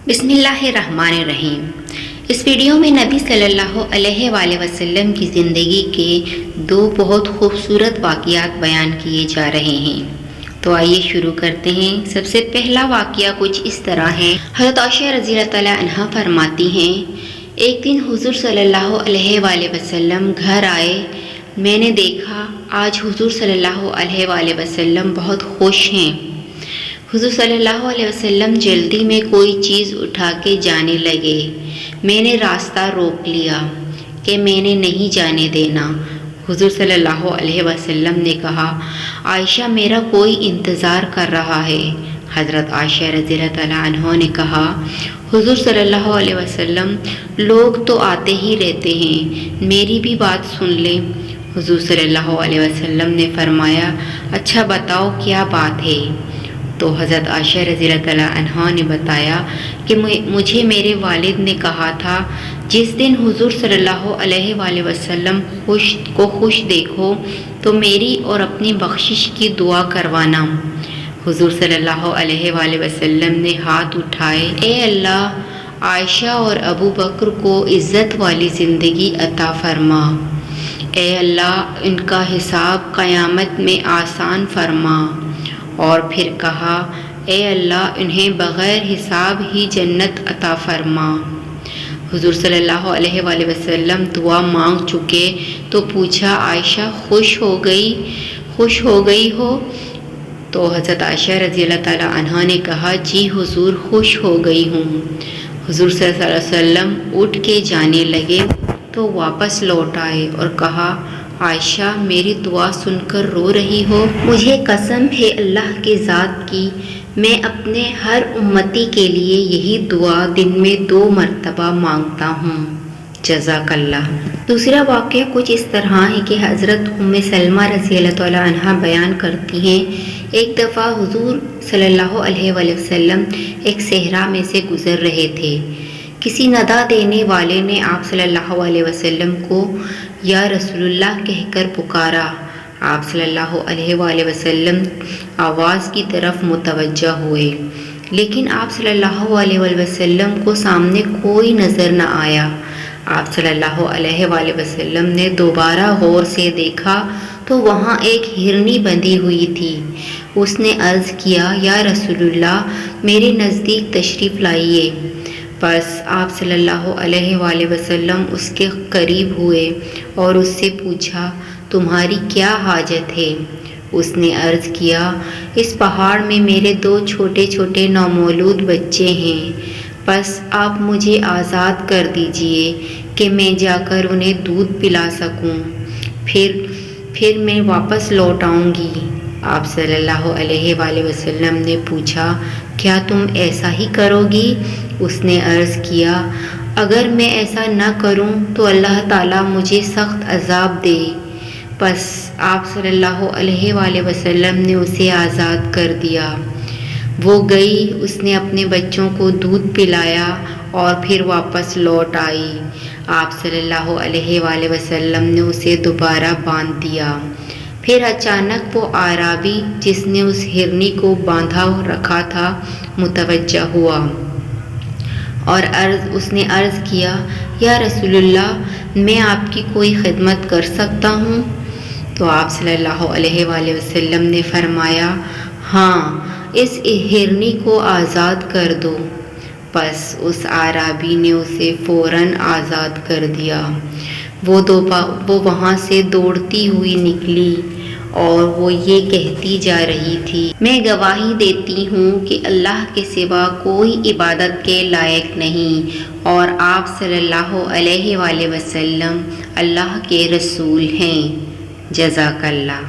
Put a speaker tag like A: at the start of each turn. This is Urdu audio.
A: بسم اللہ الرحمن الرحیم۔ اس ویڈیو میں نبی صلی اللہ علیہ وآلہ وسلم کی زندگی کے دو بہت خوبصورت واقعات بیان کیے جا رہے ہیں۔ تو آئیے شروع کرتے ہیں۔ سب سے پہلا واقعہ کچھ اس طرح ہے۔ حضرت عائشہ رضی اللہ تعالیٰ عنہا فرماتی ہیں، ایک دن حضور صلی اللہ علیہ وآلہ وسلم گھر آئے۔ میں نے دیکھا آج حضور صلی اللہ علیہ وآلہ وسلم بہت خوش ہیں۔ حضور صلی اللہ علیہ وسلم جلدی میں کوئی چیز اٹھا کے جانے لگے۔ میں نے راستہ روک لیا کہ میں نے نہیں جانے دینا۔ حضور صلی اللہ علیہ وسلم نے کہا، عائشہ میرا کوئی انتظار کر رہا ہے۔ حضرت عائشہ رضی اللہ تعالیٰ عنہ نے کہا، حضور صلی اللہ علیہ وسلم لوگ تو آتے ہی رہتے ہیں، میری بھی بات سن لیں۔ حضور صلی اللہ علیہ وسلم نے فرمایا، اچھا بتاؤ کیا بات ہے؟ تو حضرت عائشہ رضی اللہ تعالیٰ عنہا نے بتایا کہ مجھے میرے والد نے کہا تھا، جس دن حضور صلی اللہ علیہ وآلہ وسلم خوش دیکھو تو میری اور اپنی بخشش کی دعا کروانا۔ حضور صلی اللہ علیہ وآلہ وسلم نے ہاتھ اٹھائے، اے اللہ عائشہ اور ابو بکر کو عزت والی زندگی عطا فرما۔ اے اللہ ان کا حساب قیامت میں آسان فرما۔ اور پھر کہا، اے اللہ انہیں بغیر حساب ہی جنت عطا فرما۔ حضور صلی اللہ علیہ وآلہ وسلم دعا مانگ چکے تو پوچھا، عائشہ خوش ہو گئی ہو؟ تو حضرت عائشہ رضی اللہ تعالیٰ عنہا نے کہا، جی حضور خوش ہو گئی ہوں۔ حضور صلی اللہ علیہ وسلم اٹھ کے جانے لگے تو واپس لوٹ آئے اور کہا، عائشہ میری دعا سن کر رو رہی ہو؟ مجھے قسم ہے اللہ کی ذات کی، میں اپنے ہر امتی کے لیے یہی دعا دن میں 2 مرتبہ مانگتا ہوں۔ جزاک اللہ۔ دوسرا واقعہ کچھ اس طرح ہے کہ حضرت ام سلمہ رضی اللہ تعالیٰ عنہا بیان کرتی ہیں، ایک دفعہ حضور صلی اللہ علیہ وآلہ وسلم ایک صحرا میں سے گزر رہے تھے۔ کسی ندا دینے والے نے آپ صلی اللہ علیہ وسلم کو یا رسول اللہ کہہ کر پکارا۔ آپ صلی اللہ علیہ وآلہ وسلم آواز کی طرف متوجہ ہوئے، لیکن آپ صلی اللہ علیہ وآلہ وسلم کو سامنے کوئی نظر نہ آیا۔ آپ صلی اللہ علیہ وآلہ وسلم نے دوبارہ غور سے دیکھا تو وہاں ایک ہرنی بندھی ہوئی تھی۔ اس نے عرض کیا، یا رسول اللہ میرے نزدیک تشریف لائیے۔ بس آپ صلی اللہ علیہ وآلہ وسلم اس کے قریب ہوئے اور اس سے پوچھا، تمہاری کیا حاجت ہے؟ اس نے عرض کیا، اس پہاڑ میں میرے 2 چھوٹے چھوٹے نومولود بچے ہیں، بس آپ مجھے آزاد کر دیجئے کہ میں جا کر انہیں دودھ پلا سکوں، پھر میں واپس لوٹ آؤں گی۔ آپ صلی اللہ علیہ وآلہ وسلم نے پوچھا، کیا تم ایسا ہی کرو گی؟ اس نے عرض کیا، اگر میں ایسا نہ کروں تو اللہ تعالیٰ مجھے سخت عذاب دے۔ بس آپ صلی اللہ علیہ وآلہ وسلم نے اسے آزاد کر دیا۔ وہ گئی، اس نے اپنے بچوں کو دودھ پلایا اور پھر واپس لوٹ آئی۔ آپ صلی اللہ علیہ وآلہ وسلم نے اسے دوبارہ باندھ دیا۔ پھر اچانک وہ اعرابی جس نے اس ہرنی کو باندھا رکھا تھا متوجہ ہوا اور اس نے عرض کیا، یا رسول اللہ میں آپ کی کوئی خدمت کر سکتا ہوں؟ تو آپ صلی اللہ علیہ وآلہ وسلم نے فرمایا، ہاں اس ہرنی کو آزاد کر دو۔ بس اس اعرابی نے اسے فوراً آزاد کر دیا۔ وہ وہاں سے دوڑتی ہوئی نکلی اور وہ یہ کہتی جا رہی تھی، میں گواہی دیتی ہوں کہ اللہ کے سوا کوئی عبادت کے لائق نہیں اور آپ صلی اللہ علیہ وآلہ وسلم اللہ کے رسول ہیں۔ جزاک اللہ۔